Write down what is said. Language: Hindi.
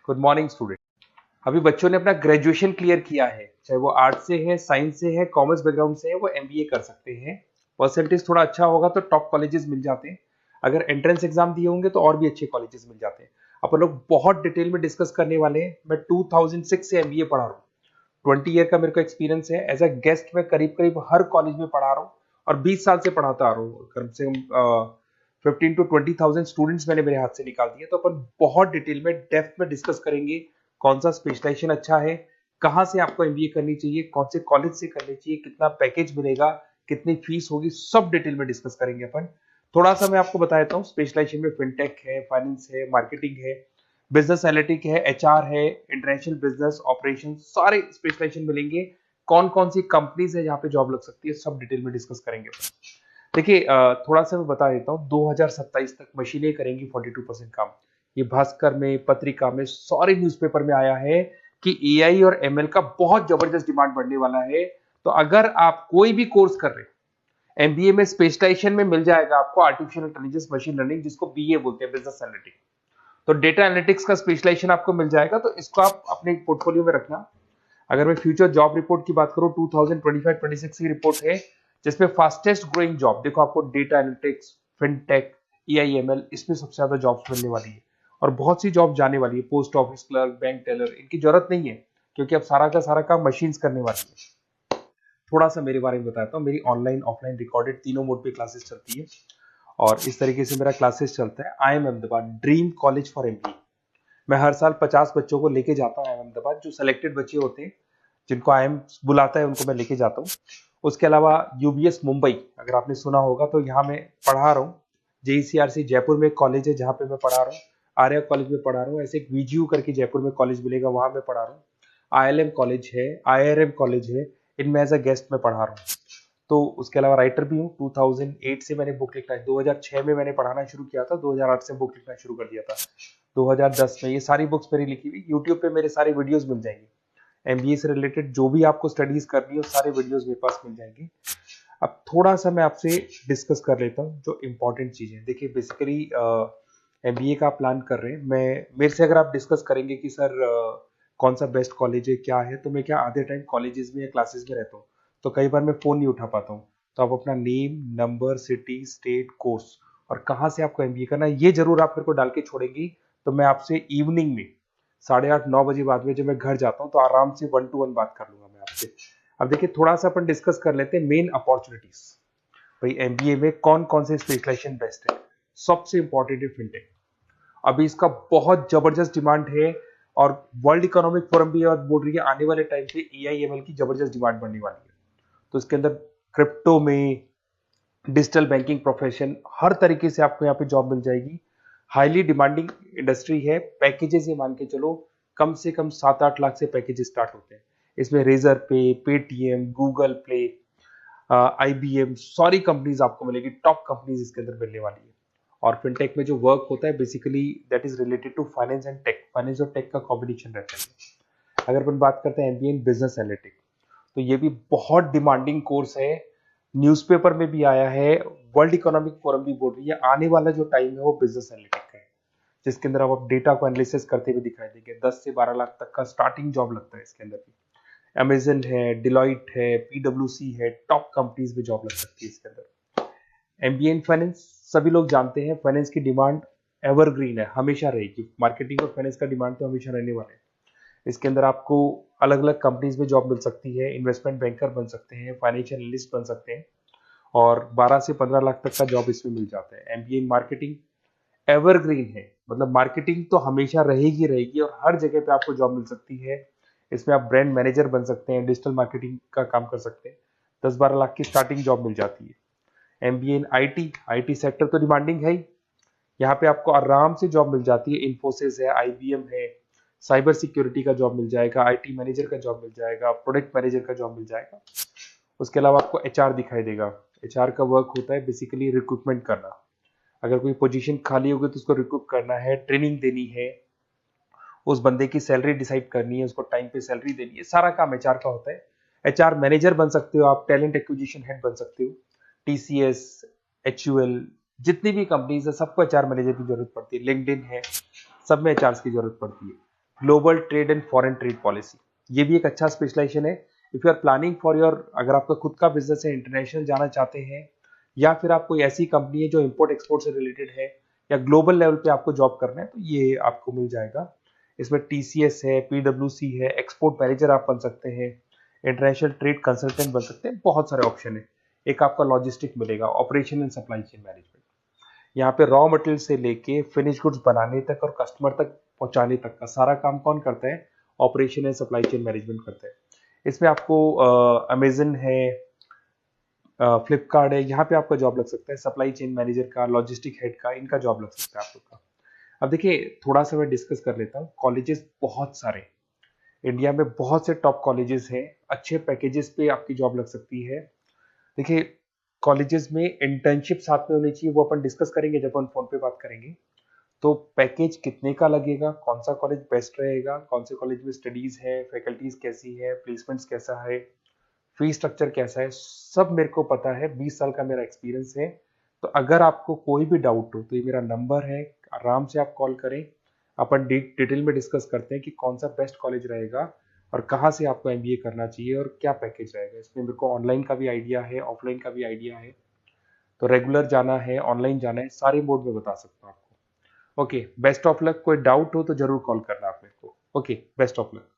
Good morning student. अभी बच्चों ने अपना ग्रेजुएशन क्लियर किया है, चाहे वो आर्ट से है, साइंस से है, कॉमर्स बैकग्राउंड से है, वो एमबीए कर सकते हैं। परसेंटेज थोड़ा अच्छा होगा तो टॉप कॉलेजेस मिल जाते हैं। अगर एंट्रेंस एग्जाम दिए होंगे तो और भी अच्छे कॉलेजेस मिल जाते हैं। अपन लोग बहुत डिटेल में डिस्कस करने वाले हैं। मैं 2006 से एमबीए पढ़ा रहा हूँ। 20 ईयर का मेरे को एक्सपीरियंस है। एज अ गेस्ट मैं करीब करीब हर कॉलेज में पढ़ा रहा हूँ और 20 साल से पढ़ाता आ रहा हूँ। कम से कम 15 to 20 thousand स्टूडेंट्स मैंने मेरे हाथ से निकाल दिए। तो अपन बहुत डिटेल में डेप्थ में डिस्कस करेंगे कौन सा स्पेशलाइजेशन अच्छा है, कहाँ से आपको एमबीए करनी चाहिए, कौन से कॉलेज से करनी चाहिए, कितना पैकेज मिलेगा, कितनी फीस होगी, सब डिटेल में डिस्कस करेंगे अपन। थोड़ा सा मैं आपको बता देता हूँ। स्पेशलाइजेशन में फिनटेक है, फाइनेंस है, मार्केटिंग है, बिजनेस एनालिटिक है, एचआर है, इंटरनेशनल बिजनेस ऑपरेशन, सारे स्पेशलाइजेशन मिलेंगे। कौन कौन सी कंपनीज है जहाँ पे जॉब लग सकती है, सब डिटेल में डिस्कस करेंगे। देखिए, थोड़ा सा मैं बता देता हूँ। 2027 तक मशीनें करेंगी 42% काम। ये भास्कर में, पत्रिका में, सारे न्यूज़पेपर में आया है कि एआई और एमएल का बहुत जबरदस्त डिमांड बढ़ने वाला है। तो अगर आप कोई भी कोर्स कर रहे हैं, एमबीए में स्पेशलाइजेशन में मिल जाएगा आपको आर्टिफिशियल इंटेलिजेंस, मशीन लर्निंग, जिसको बीए बोलते हैं, बिजनेस एनालिटिक्स। तो डेटा एनालिटिक्स का स्पेशलाइजेशन आपको मिल जाएगा, तो इसको आप अपने पोर्टफोलियो में रखना। अगर मैं फ्यूचर जॉब रिपोर्ट की बात करूं, 2025-26 की रिपोर्ट है, जिसमें फास्टेस्ट ग्रोइंग जॉब देखो आपको डेटा एनालिटिक्स, फिनटेक, ईआईएमएल, इसमें सबसे ज्यादा जॉब्स मिलने वाली है। और बहुत सी जॉब जाने वाली है। Post office clerk, bank teller, इनकी जरूरत नहीं है, क्योंकि अब सारा का सारा काम मशीन्स करने वाली है। थोड़ा सा मेरे बारे में बताता हूँ। मेरी ऑनलाइन ऑफलाइन रिकॉर्डेड तीनों मोड पे क्लासेस चलती है और इस तरीके से मेरा क्लासेस चलता है। I am Ahmedabad dream college for MBA. मैं हर साल 50 बच्चों को लेके जाता हूँ अहमदाबाद। जो सिलेक्टेड बच्चे होते हैं, जिनको आईएम बुलाता है, उनको मैं लेके जाता हूँ। उसके अलावा यूबीएस मुंबई, अगर आपने सुना होगा, तो यहाँ मैं पढ़ा रहा हूँ। जेईसीआरसी जयपुर में एक कॉलेज है जहाँ पे मैं पढ़ा रहा हूँ। आर्या कॉलेज में पढ़ा रहा हूँ। ऐसे एक वीजीयू करके जयपुर में कॉलेज मिलेगा, वहां मैं पढ़ा रहा हूँ। आईएलएम कॉलेज है, आईआरएम कॉलेज है, इनमें एज अ गेस्ट में पढ़ा रहा हूँ। तो उसके अलावा राइटर भी हूँ। 2008 से मैंने बुक लिखना है। 2006 में मैंने पढ़ाना शुरू किया था, 2008 से बुक लिखना शुरू कर दिया था। 2010 में ये सारी बुक्स मेरी लिखी हुई यूट्यूब पे मेरे सारे वीडियोस मिल जाएंगे। एमबीए से रिलेटेड जो भी आपको स्टडीज करनी हो, सारे वीडियोस मेरे पास मिल जाएंगे। अब थोड़ा सा मैं आपसे डिस्कस कर लेता हूँ जो इंपॉर्टेंट चीजें। देखिए, बेसिकली एमबीए का प्लान कर रहे हैं, मैं मेरे से अगर आप डिस्कस करेंगे कि सर कौन सा बेस्ट कॉलेज है, क्या है, तो मैं क्या आधे टाइम कॉलेजेस में या क्लासेस में रहता हूँ, तो कई बार मैं फोन नहीं उठा पाता हूँ। तो आप अपना name, number, city, state, course और कहाँ से आपको एमबीए करना है, ये जरूर आप मेरे को डाल के छोड़ेंगी। तो मैं आपसे इवनिंग में 8:30-9 बजे बाद में जब मैं घर जाता हूँ, तो आराम से 1-to-1 बात कर लूंगा मैं आपसे। अब देखिए, थोड़ा सा अपन डिस्कस कर लेते हैं मेन अपॉर्चुनिटीज। भाई, एमबीए में कौन कौन से स्पेशलाइजेशन बेस्ट है। सबसे इंपॉर्टेंट है फिनटेक। अभी इसका बहुत जबरदस्त डिमांड है और वर्ल्ड इकोनॉमिक फोरम भी ये बोल रही है आने वाले टाइम पे एआईएमएल की जबरदस्त डिमांड बढ़ने वाली है। तो इसके अंदर क्रिप्टो में, डिजिटल बैंकिंग प्रोफेशन, हर तरीके से आपको यहाँ पे जॉब मिल जाएगी। हाईली डिमांडिंग इंडस्ट्री है। पैकेजेस ये मान के चलो, कम से कम 7-8 लाख से पैकेज स्टार्ट होते हैं। इसमें रेजर पे, पेटीएम, गूगल प्ले, आईबीएम, सारी कंपनीज आपको मिलेगी। टॉप कंपनीज इसके अंदर मिलने वाली है। और फिनटेक में जो वर्क होता है, basically that is related to finance and tech. Finance और टेक का कॉम्बिनेशन रहता है। अगर अपन बात करते हैं एमबीए इन बिजनेस एनालिटिक्स, तो ये भी बहुत डिमांडिंग कोर्स है। न्यूज़पेपर में भी आया है, वर्ल्ड इकोनॉमिक फोरम भी बोल रही है आने वाला जो टाइम है वो बिजनेस एनालिटिक्स का है, जिसके अंदर आप डेटा को एनालिसिस करते हुए दिखाई देंगे। 10 से 12 लाख तक का स्टार्टिंग जॉब लगता है इसके अंदर भी। अमेजन है, डिलॉइट है, पीडब्ल्यूसी है, टॉप कंपनीज में जॉब लग सकती है इसके अंदर। एमबीए इन फाइनेंस, सभी लोग जानते हैं फाइनेंस की डिमांड एवरग्रीन है, हमेशा रहेगी। मार्केटिंग और फाइनेंस का डिमांड तो हमेशा रहने वाला है। इसके अंदर आपको अलग अलग कंपनीज में जॉब मिल सकती है। इन्वेस्टमेंट बैंकर बन सकते हैं, फाइनेंशियल एनालिस्ट बन सकते हैं और 12 से 15 लाख तक का जॉब इसमें मिल जाता है। एमबीए इन मार्केटिंग एवरग्रीन है, मतलब मार्केटिंग तो हमेशा रहेगी रहेगी और हर जगह पे आपको जॉब मिल सकती है। इसमें आप ब्रांड मैनेजर बन सकते हैं, डिजिटल मार्केटिंग का काम कर सकते हैं। 10-12 लाख की स्टार्टिंग जॉब मिल जाती है। MBA in IT, IT sector तो डिमांडिंग है ही। यहाँ पे आपको आराम से जॉब मिल जाती है। इन्फोसिस है, आईबीएम है, साइबर सिक्योरिटी का जॉब मिल जाएगा, आईटी मैनेजर का जॉब मिल जाएगा, प्रोडक्ट मैनेजर का जॉब मिल जाएगा। उसके अलावा आपको एचआर दिखाई देगा। एचआर का वर्क होता है बेसिकली रिक्रूटमेंट करना। अगर कोई पोजीशन खाली होगी तो उसको रिक्रूट करना है, ट्रेनिंग देनी है, उस बंदे की सैलरी डिसाइड करनी है, उसको टाइम पे सैलरी देनी है, सारा काम एचआर का होता है। एचआर मैनेजर बन सकते हो आप, टैलेंट एक्विजिशन हेड बन सकते हो। टीसीएस, एचयूएल, जितनी भी कंपनीज है सबको एचआर मैनेजर की जरूरत पड़ती है। लिंक्डइन है, सब में एचआर की जरूरत पड़ती है। Global trade and foreign trade policy, ये भी एक अच्छा स्पेशलाइजेशन है। If you are planning for your, अगर आपका खुद का बिजनेस है, इंटरनेशनल जाना चाहते हैं, या फिर आप कोई ऐसी कंपनी है जो इंपोर्ट एक्सपोर्ट से रिलेटेड है, या ग्लोबल लेवल पे आपको जॉब करना है, तो ये आपको मिल जाएगा। इसमें टीसीएस है, पीडब्ल्यूसी है, एक्सपोर्ट मैनेजर आप बन सकते हैं, इंटरनेशनल ट्रेड कंसल्टेंट बन सकते हैं, बहुत सारे ऑप्शन है। एक आपका लॉजिस्टिक मिलेगा, operation and supply chain management, यहाँ पे रॉ मटेरियल से लेके फिनिश गुड्स बनाने तक और कस्टमर तक पहुंचाने तक का सारा काम कौन करता है? Operation and supply chain management करता है। इसमें आपको अमेजन है, फ्लिपकार्ट है, यहाँ पे आपका जॉब लग सकता है, सप्लाई चेन मैनेजर का, लॉजिस्टिक हेड का, इनका जॉब लग सकता है आप लोग का। अब देखिए थोड़ा सा मैं डिस्कस कर लेता हूँ। कॉलेजेस बहुत सारे इंडिया में, बहुत से टॉप कॉलेजेस हैं, अच्छे पैकेजेस पे आपकी जॉब लग सकती है। देखिए कॉलेजेस में इंटर्नशिप साथ में होनी चाहिए, वो अपन डिस्कस करेंगे जब अपन फोन पे बात करेंगे। तो पैकेज कितने का लगेगा, कौन सा कॉलेज बेस्ट रहेगा, कौन से कॉलेज में स्टडीज है, फैकल्टीज कैसी है, प्लेसमेंट्स कैसा है, फी स्ट्रक्चर कैसा है, सब मेरे को पता है, 20 साल का मेरा एक्सपीरियंस है। तो अगर आपको कोई भी डाउट हो तो ये मेरा नंबर है, आराम से आप कॉल करें, अपन डिटेल में डिस्कस करते हैं कि कौन सा बेस्ट कॉलेज रहेगा और कहाँ से आपको एमबीए करना चाहिए और क्या पैकेज रहेगा। इसमें मेरे को ऑनलाइन का भी आइडिया है, ऑफलाइन का भी आइडिया है, तो रेगुलर जाना है, ऑनलाइन जाना है, सारे मोड में बता सकता हूँ आपको। Okay, best of luck. कोई डाउट हो तो जरूर कॉल करना आप मेरे को। Okay, best of luck.